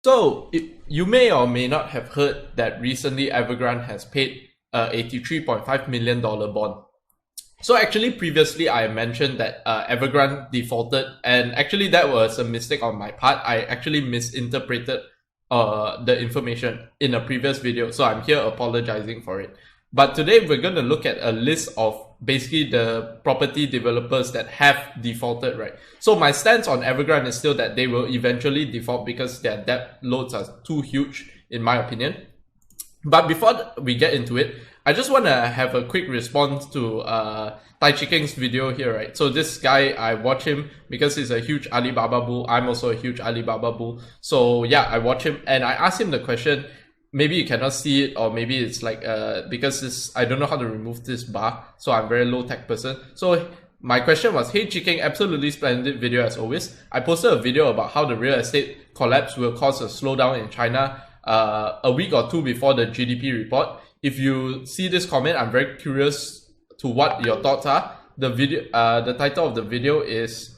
You may or may not have heard that recently Evergrande has paid a $83.5 million bond. So actually, previously I mentioned that Evergrande defaulted, and actually that was a mistake on my part. I actually misinterpreted the information in a previous video, so I'm here apologizing for it. But today we're going to look at a list of basically the property developers that have defaulted, right? So my stance on Evergrande is still that they will eventually default because their debt loads are too huge, in my opinion. But before we get into it, I just want to have a quick response to Tai Chi Keng's video here, right? So this guy, I watch him because he's a huge Alibaba bull. I'm also a huge Alibaba bull. So yeah, I watch him and I ask him the question. Maybe you cannot see it, or maybe it's like because I don't know how to remove this bar, so I'm a very low tech person. So my question was, hey Chi Keng, absolutely splendid video as always. I posted a video about how the real estate collapse will cause a slowdown in China a week or two before the GDP report. If you see this comment, I'm very curious to what your thoughts are. The video, the title of the video is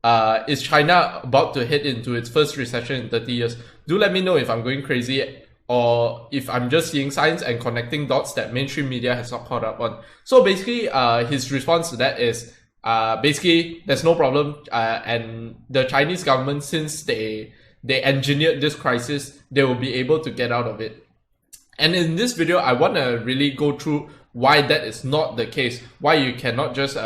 China about to head into its first recession in 30 years? Do let me know if I'm going crazy or if I'm just seeing signs and connecting dots that mainstream media has not caught up on. So basically, his response to that is basically there's no problem, and the Chinese government, since they engineered this crisis, they will be able to get out of it. And in this video, I want to really go through why that is not the case, why you cannot just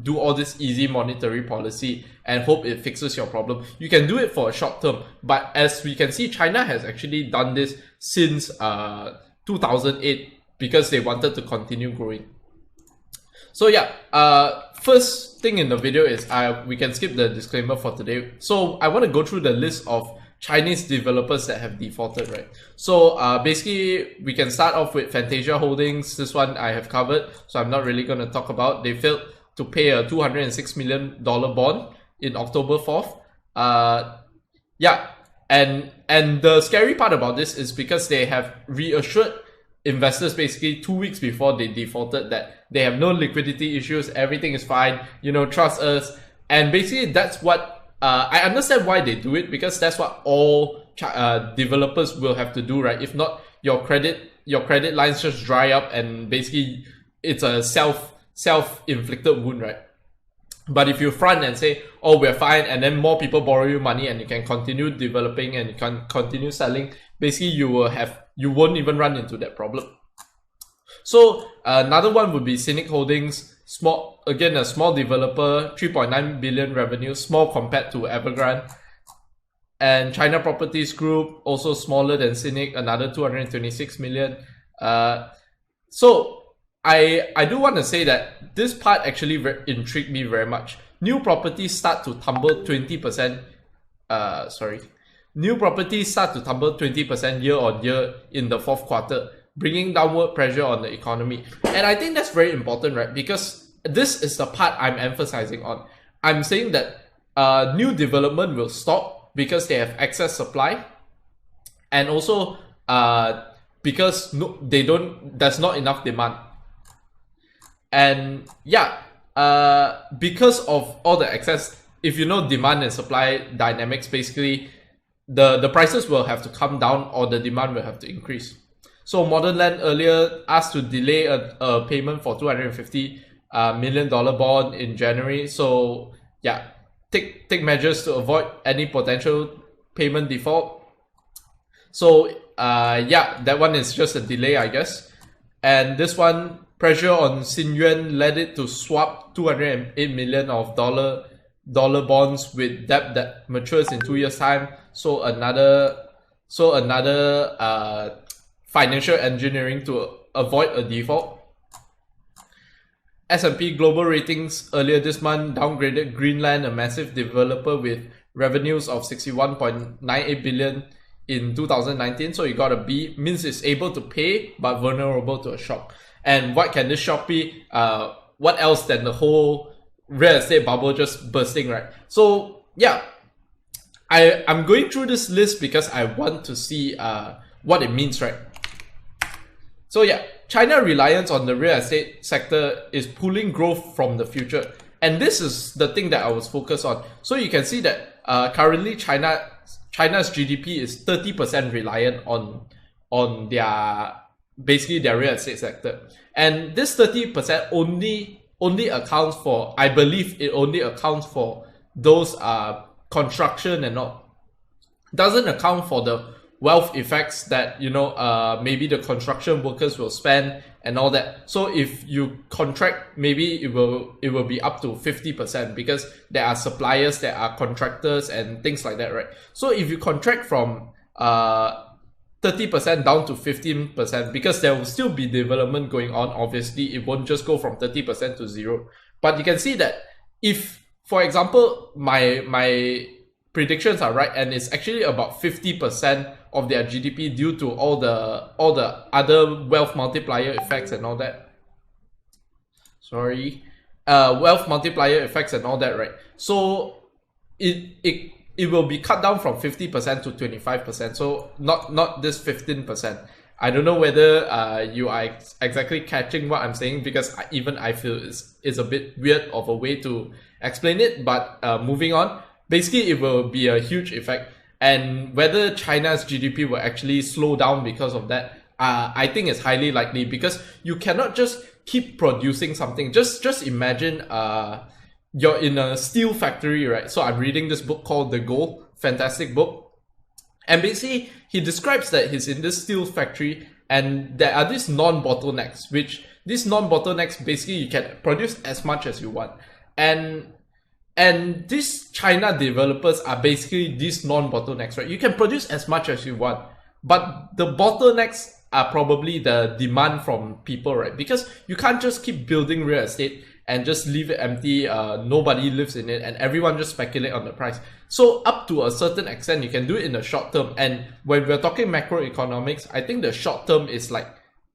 do all this easy monetary policy and hope it fixes your problem. You can do it for a short term, but as we can see, China has actually done this since 2008 because they wanted to continue growing. So yeah, first thing in the video is we can skip the disclaimer for today. So I want to go through the list of Chinese developers that have defaulted, right? So basically, we can start off with Fantasia Holdings. This one I have covered, so I'm not really going to talk about. They failed to pay a $206 million bond in October 4th. Yeah, and the scary part about this is because they have reassured investors basically 2 weeks before they defaulted that they have no liquidity issues, everything is fine, trust us. And basically that's what I understand why they do it, because that's what all developers will have to do, right? If not, your credit lines just dry up, and basically it's a self-inflicted wound, right? But if you front and say, oh, we're fine, and then more people borrow you money and you can continue developing and you can continue selling, basically you won't even run into that problem. So another one would be Scenic Holdings. A small developer, 3.9 billion revenue, small compared to Evergrande. And China Properties Group, also smaller than Scenic, another 226 million. So I do want to say that this part actually intrigued me very much. New properties start to tumble 20%. New properties start to tumble 20% year on year in the fourth quarter, bringing downward pressure on the economy. And I think that's very important, right? Because this is the part I'm emphasizing on. I'm saying that new development will stop because they have excess supply, and also because there's not enough demand. And yeah, because of all the excess, if you know demand and supply dynamics, basically the prices will have to come down or the demand will have to increase. So Modern Land earlier asked to delay a payment for $250 million bond in January. So yeah, take measures to avoid any potential payment default. So yeah, that one is just a delay, I guess. And this one, pressure on Xinyuan led it to swap 208 million of dollar bonds with debt that matures in 2 years' time. So another financial engineering to avoid a default. S&P Global Ratings earlier this month downgraded Greenland, a massive developer with revenues of 61.98 billion in 2019. So you got a B, means it's able to pay but vulnerable to a shock. And what can this shock be? What else than the whole real estate bubble just bursting, right? So yeah, I'm going through this list because I want to see what it means, right? So yeah, China reliance on the real estate sector is pulling growth from the future. And this is the thing that I was focused on. So you can see that currently China China's GDP is 30% reliant on their basically their real estate sector, and this 30% only accounts for, I believe it only accounts for those construction and not, doesn't account for the wealth effects that, you know, maybe the construction workers will spend and all that. So if you contract, maybe it will be up to 50% because there are suppliers, there are contractors and things like that, right? So if you contract from 30% down to 15%, because there will still be development going on, obviously it won't just go from 30% to zero. But you can see that if, for example, my predictions are right and it's actually about 50% of their GDP due to all the other wealth multiplier effects and all that. Wealth multiplier effects and all that, right? So it will be cut down from 50% to 25%. So not this 15%. I don't know whether you are exactly catching what I'm saying, because even I feel it's a bit weird of a way to explain it. But moving on, basically it will be a huge effect. And whether China's GDP will actually slow down because of that, I think it's highly likely, because you cannot just keep producing something. Just imagine you're in a steel factory, right? So I'm reading this book called The Goal, fantastic book. And basically he describes that he's in this steel factory and there are these non-bottlenecks, which these non-bottlenecks, basically you can produce as much as you want. And these China developers are basically these non-bottlenecks, right? You can produce as much as you want, but the bottlenecks are probably the demand from people, right? Because you can't just keep building real estate and just leave it empty, nobody lives in it, and everyone just speculate on the price. So up to a certain extent, you can do it in the short term. And when we're talking macroeconomics, I think the short term is like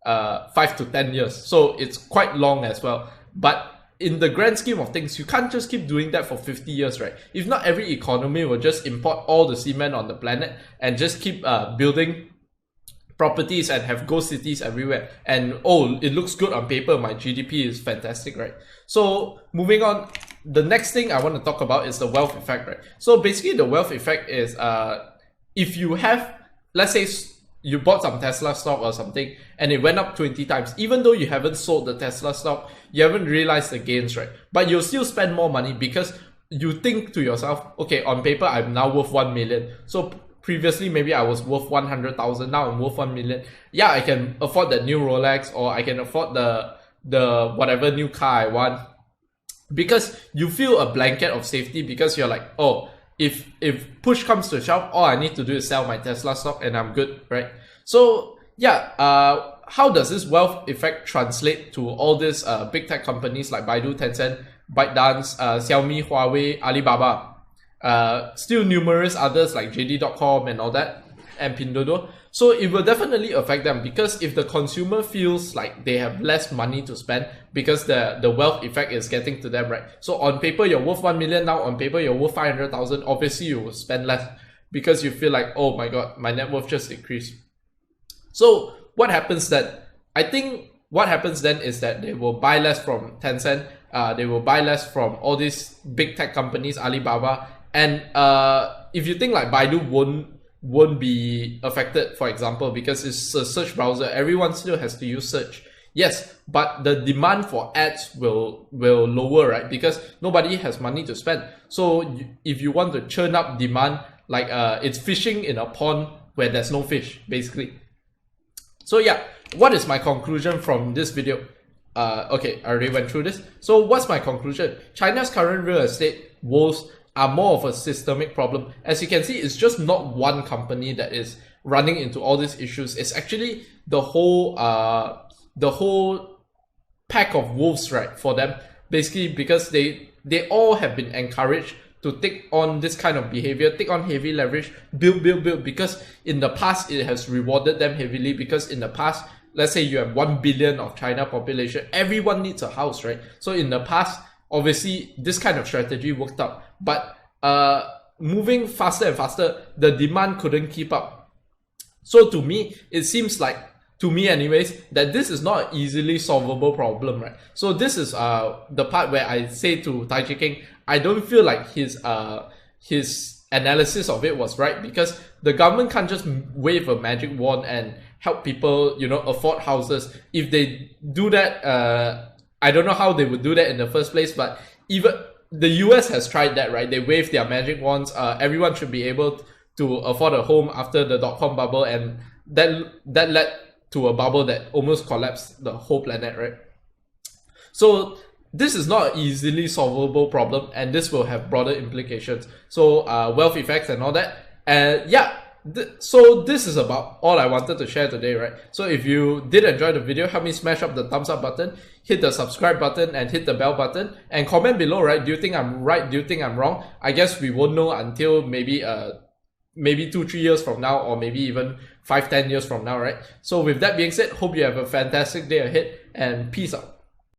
5 to 10 years. So it's quite long as well. But in the grand scheme of things, you can't just keep doing that for 50 years, right? If not, every economy will just import all the cement on the planet and just keep building properties and have ghost cities everywhere. And oh, it looks good on paper, my GDP is fantastic, right? So moving on, the next thing I want to talk about is the wealth effect, right? So basically the wealth effect is if you have, let's say you bought some Tesla stock or something and it went up 20 times, even though you haven't sold the Tesla stock, you haven't realized the gains, right? But you'll still spend more money because you think to yourself, okay, on paper I'm now worth 1 million. So previously maybe I was worth 100,000, now I'm worth 1 million. Yeah, I can afford that new Rolex, or I can afford the whatever new car I want, because you feel a blanket of safety, because you're like, oh, if push comes to shove, all I need to do is sell my Tesla stock and I'm good, right? So yeah, how does this wealth effect translate to all these big tech companies like Baidu, Tencent, ByteDance, Xiaomi, Huawei, Alibaba, still numerous others like JD.com and all that, and Pinduoduo. So it will definitely affect them, because if the consumer feels like they have less money to spend because the wealth effect is getting to them, right? So on paper you're worth 1 million, now on paper you're worth 500,000, obviously you will spend less because you feel like, oh my god, my net worth just decreased. So what happens then? I think what happens then is that they will buy less from Tencent, they will buy less from all these big tech companies, Alibaba, and if you think like Baidu won't be affected, for example, because it's a search browser, everyone still has to use search. Yes, but the demand for ads will lower, right? Because nobody has money to spend. So if you want to churn up demand, like it's fishing in a pond where there's no fish, basically. So yeah, what is my conclusion from this video? Okay, I already went through this. So what's my conclusion? China's current real estate woes are more of a systemic problem. As you can see, it's just not one company that is running into all these issues. It's actually the whole pack of wolves, right, for them, basically, because they all have been encouraged to take on this kind of behavior, take on heavy leverage, build, because in the past it has rewarded them heavily, because in the past, let's say you have 1 billion of China population, everyone needs a house, right? So in the past, obviously this kind of strategy worked out, but moving faster and faster, the demand couldn't keep up. So to me, it seems like, to me anyways, that this is not an easily solvable problem, right? So this is the part where I say to Tai Chi King, I don't feel like his analysis of it was right, because the government can't just wave a magic wand and help people, afford houses. If they do that, I don't know how they would do that in the first place, but even the US has tried that, right? They waved their magic wands. Everyone should be able to afford a home after the dot-com bubble, and that led to a bubble that almost collapsed the whole planet, right? So this is not an easily solvable problem, and this will have broader implications. So wealth effects and all that. And yeah, so this is about all I wanted to share today, right? So if you did enjoy the video, help me smash up the thumbs up button, hit the subscribe button, and hit the bell button, and comment below, right? Do you think I'm right? Do you think I'm wrong? I guess we won't know until maybe 2-3 years from now, or maybe even 5-10 years from now, right? So with that being said, hope you have a fantastic day ahead, and peace out.